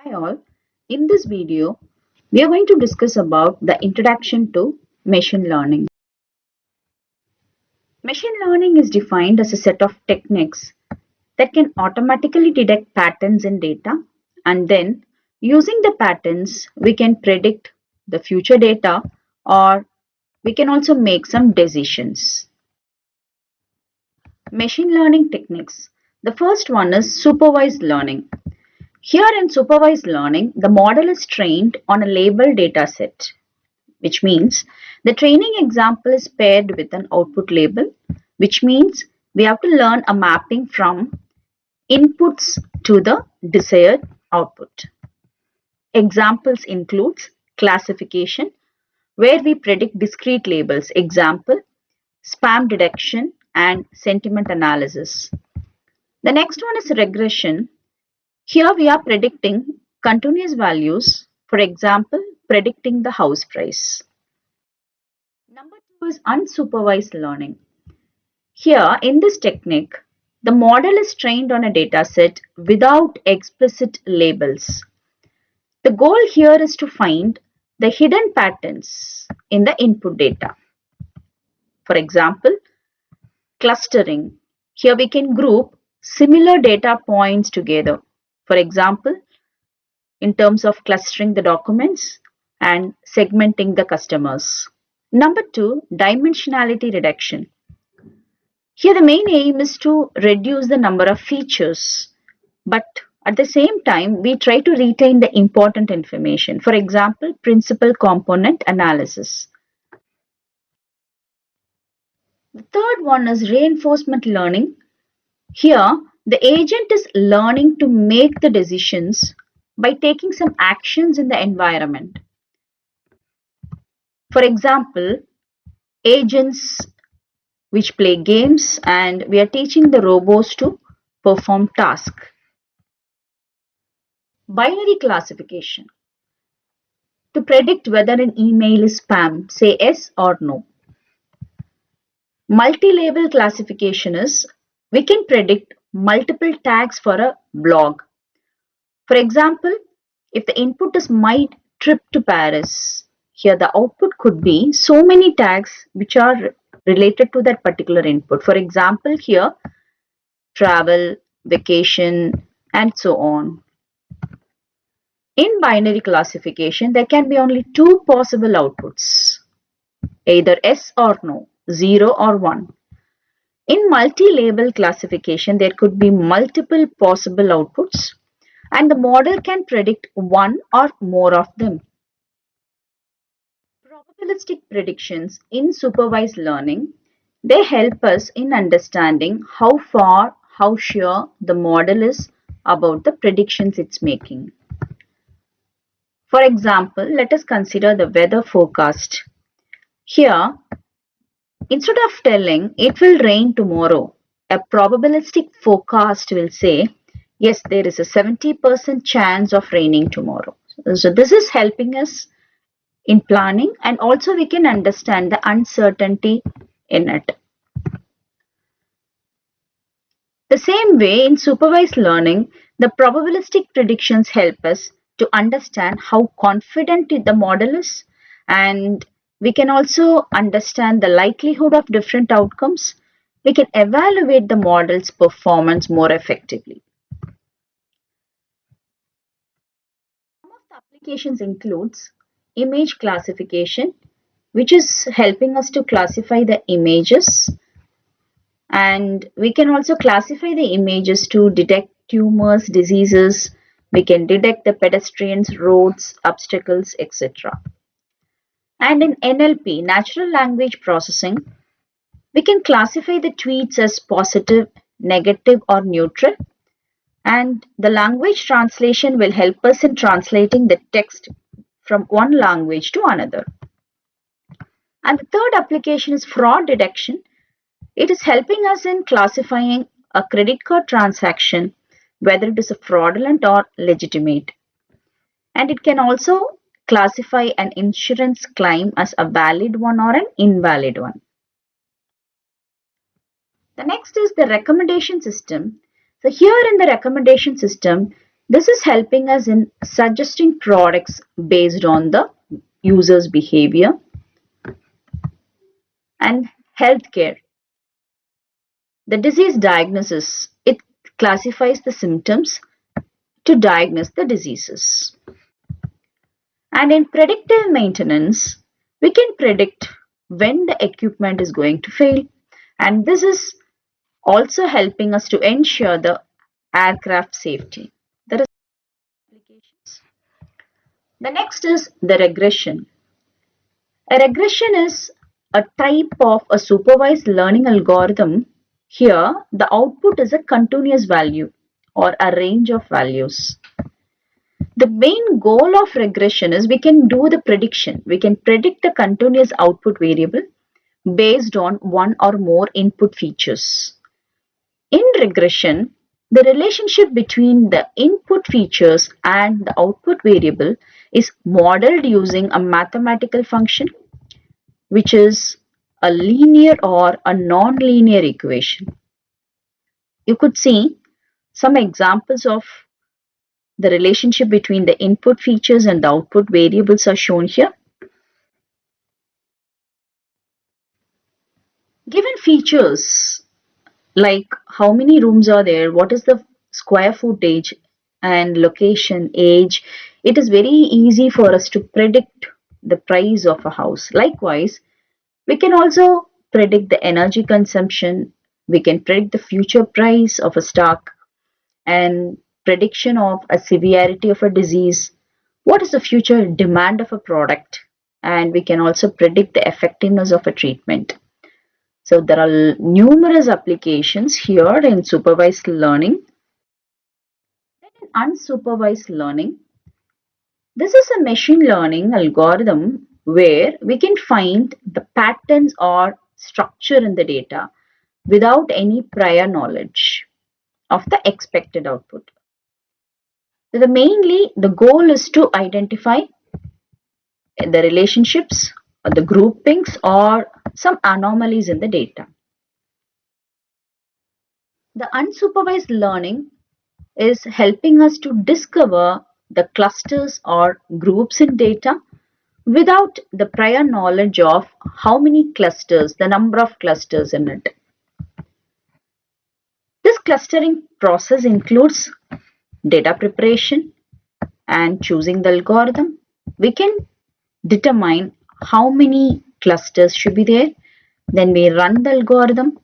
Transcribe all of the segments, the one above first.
Hi all, in this video we are going to discuss about the introduction to machine learning. Machine learning is defined as a set of techniques that can automatically detect patterns in data, and then using the patterns we can predict the future data, or we can also make some decisions. Machine learning techniques. The first one is supervised learning. Here in supervised learning, the model is trained on a labeled dataset, which means the training example is paired with an output label, which means we have to learn a mapping from inputs to the desired output. Examples includes classification, where we predict discrete labels, example, spam detection and sentiment analysis. The next one is regression. Here we are predicting continuous values, for example, predicting the house price. Number two is unsupervised learning. Here in this technique, the model is trained on a dataset without explicit labels. The goal here is to find the hidden patterns in the input data. For example, clustering. Here we can group similar data points together. For example, in terms of clustering the documents and segmenting the customers. Number two, dimensionality reduction. Here the main aim is to reduce the number of features, but at the same time we try to retain the important information. For example, principal component analysis. The third one is reinforcement learning. Here the agent is learning to make the decisions by taking some actions in the environment. For example, agents which play games, and we are teaching the robots to perform tasks. Binary classification. To predict whether an email is spam, say yes or no. Multi-label classification is we can predict multiple tags for a blog. For example, if the input is my trip to Paris, here the output could be so many tags which are related to that particular input. For example, here travel, vacation, and so on. In binary classification, there can be only two possible outputs, either yes or no, 0 or 1. In multi-label classification, there could be multiple possible outputs, and the model can predict one or more of them. Probabilistic predictions in supervised learning, they help us in understanding how sure the model is about the predictions it's making. For example, let us consider the weather forecast. Here, instead of telling it will rain tomorrow, a probabilistic forecast will say, yes, there is a 70% chance of raining tomorrow. So this is helping us in planning, and also we can understand the uncertainty in it. The same way in supervised learning, the probabilistic predictions help us to understand how confident the model is, and we can also understand the likelihood of different outcomes. We can evaluate the model's performance more effectively. Some of the applications includes image classification, which is helping us to classify the images, and we can also classify the images to detect tumors, diseases. We can detect the pedestrians, roads, obstacles, etc. And in NLP, natural language processing, we can classify the tweets as positive, negative, or neutral. And the language translation will help us in translating the text from one language to another. And the third application is fraud detection. It is helping us in classifying a credit card transaction, whether it is a fraudulent or legitimate. And it can also classify an insurance claim as a valid one or an invalid one. The next is the recommendation system. So here in the recommendation system, This is helping us in suggesting products based on the user's behavior. And healthcare. The disease diagnosis, it classifies the symptoms to diagnose the diseases. And in predictive maintenance, we can predict when the equipment is going to fail. And this is also helping us to ensure the aircraft safety. There is applications. The next is the regression. A regression is a type of a supervised learning algorithm. Here, the output is a continuous value or a range of values. The main goal of regression is we can do the prediction. We can predict the continuous output variable based on one or more input features. In regression, the relationship between the input features and the output variable is modeled using a mathematical function, which is a linear or a non-linear equation. You could see some examples of the relationship between the input features and the output variables are shown here. Given features like how many rooms are there, what is the square footage and location, age, it is very easy for us to predict the price of a house. Likewise, we can also predict the energy consumption, we can predict the future price of a stock and prediction of a severity of a disease, what is the future demand of a product, and we can also predict the effectiveness of a treatment. So there are numerous applications here in supervised learning. Then in unsupervised learning, this is a machine learning algorithm where we can find the patterns or structure in the data without any prior knowledge of the expected output. So mainly the goal is to identify the relationships or the groupings or some anomalies in the data. The unsupervised learning is helping us to discover the clusters or groups in data without the prior knowledge of how many clusters, the number of clusters in it. This clustering process includes data preparation and choosing the algorithm. We can determine how many clusters should be there. Then we run the algorithm.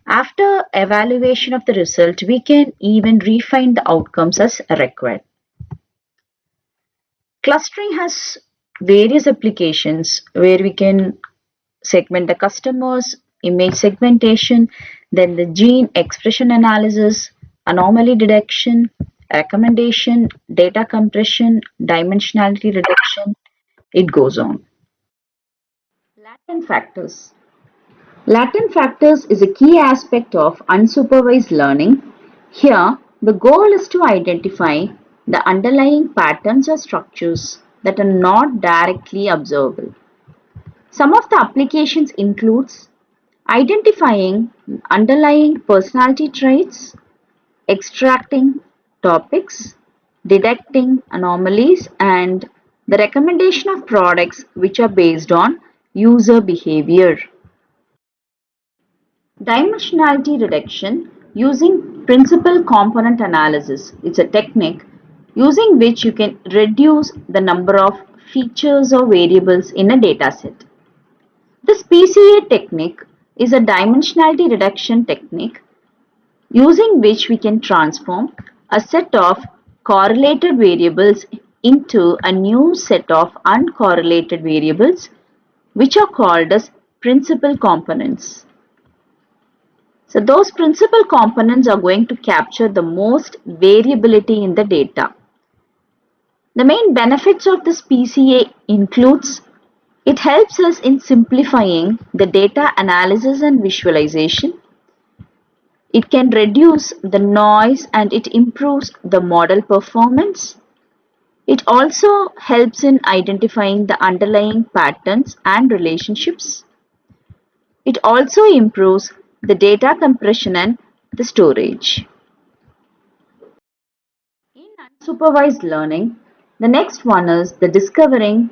After evaluation of the result, we can even refine the outcomes as required. Clustering has various applications where we can segment the customers, image segmentation, then the gene expression analysis, anomaly detection, recommendation, data compression, dimensionality reduction, it goes on. Latent factors. Latent factors is a key aspect of unsupervised learning. Here, the goal is to identify the underlying patterns or structures that are not directly observable. Some of the applications includes identifying underlying personality traits, extracting topics, detecting anomalies, and the recommendation of products which are based on user behavior. Dimensionality reduction using principal component analysis. It's a technique using which you can reduce the number of features or variables in a dataset. This PCA technique is a dimensionality reduction technique using which we can transform a set of correlated variables into a new set of uncorrelated variables which are called as principal components. So those principal components are going to capture the most variability in the data. The main benefits of this PCA includes it helps us in simplifying the data analysis and visualization. It can reduce the noise and it improves the model performance. It also helps in identifying the underlying patterns and relationships. It also improves the data compression and the storage. Supervised learning. The next one is the discovering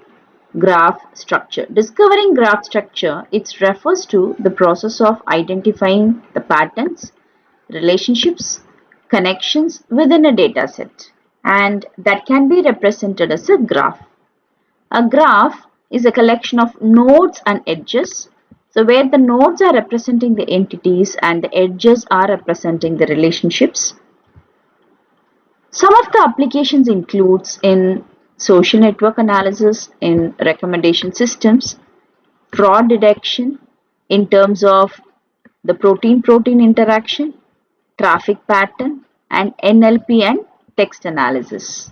graph structure. Discovering graph structure, it refers to the process of identifying the patterns, relationships, connections within a data set, and that can be represented as a graph. A graph is a collection of nodes and edges. So where the nodes are representing the entities and the edges are representing the relationships. Some of the applications includes in social network analysis, in recommendation systems, fraud detection, in terms of the protein-protein interaction, traffic pattern, and NLP and text analysis.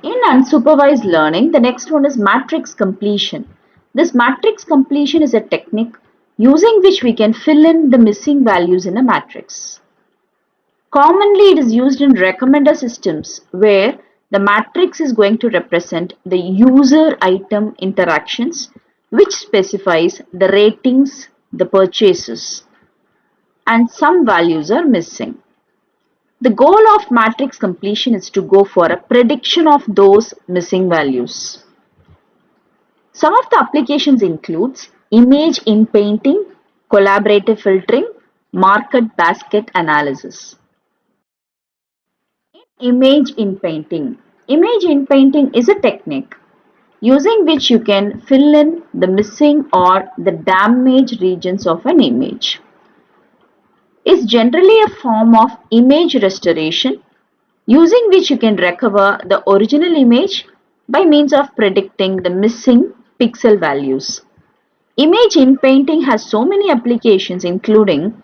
In unsupervised learning, the next one is matrix completion. This matrix completion is a technique using which we can fill in the missing values in a matrix. Commonly, it is used in recommender systems where the matrix is going to represent the user item interactions, which specifies the ratings, the purchases, and some values are missing. The goal of matrix completion is to go for a prediction of those missing values. Some of the applications includes image in painting, collaborative filtering, market basket analysis. Image in painting. Image in painting is a technique using which you can fill in the missing or the damaged regions of an image. It's generally a form of image restoration using which you can recover the original image by means of predicting the missing pixel values. Image in painting has so many applications including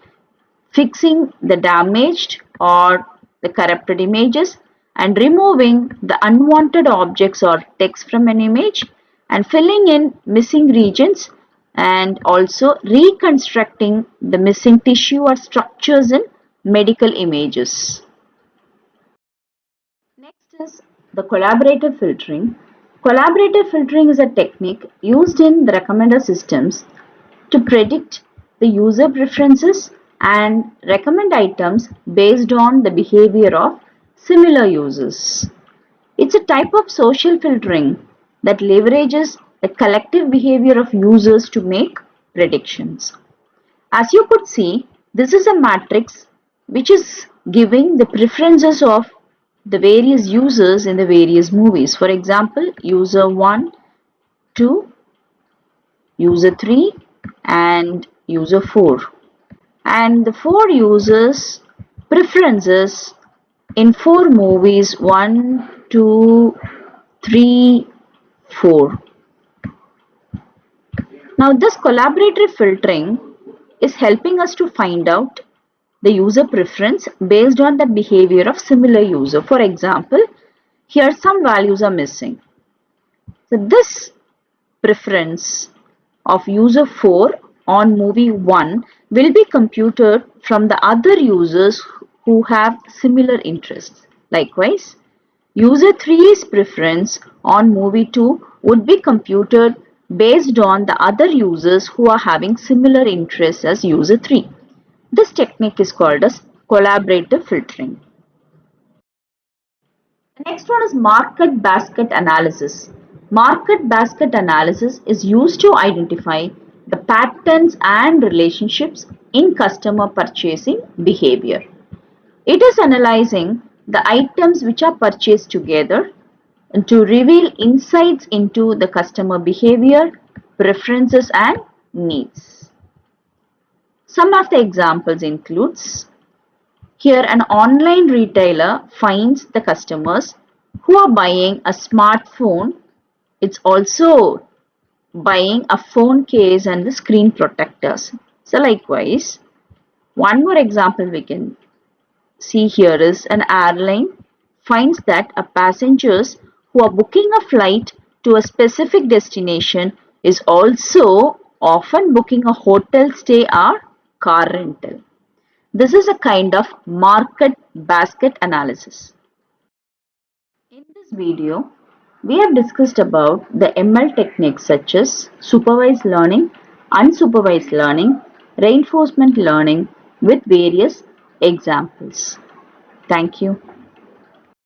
fixing the damaged or the corrupted images and removing the unwanted objects or text from an image and filling in missing regions and also reconstructing the missing tissue or structures in medical images. Next is the collaborative filtering. Collaborative filtering is a technique used in the recommender systems to predict the user preferences and recommend items based on the behavior of similar users. It's a type of social filtering that leverages the collective behavior of users to make predictions. As you could see, this is a matrix which is giving the preferences of the various users in the various movies. For example, user 1, 2, user 3 and user 4. And the 4 users preferences in 4 movies 1, 2, 3, 4. Now this collaborative filtering is helping us to find out the user preference based on the behavior of similar user. For example, here some values are missing. So this preference of user 4 on movie 1 will be computed from the other users who have similar interests. Likewise, user 3's preference on movie 2 would be computed based on the other users who are having similar interests as user 3. This technique is called as collaborative filtering. The next one is market basket analysis. Market basket analysis is used to identify the patterns and relationships in customer purchasing behavior. It is analyzing the items which are purchased together to reveal insights into the customer behavior, preferences and needs. Some of the examples includes here an online retailer finds the customers who are buying a smartphone. It's also buying a phone case and the screen protectors. So likewise, one more example we can see here is an airline finds that a passengers who are booking a flight to a specific destination is also often booking a hotel stay or car rental. This is a kind of market basket analysis. In this video, we have discussed about the ML techniques such as supervised learning, unsupervised learning, reinforcement learning with various examples. Thank you.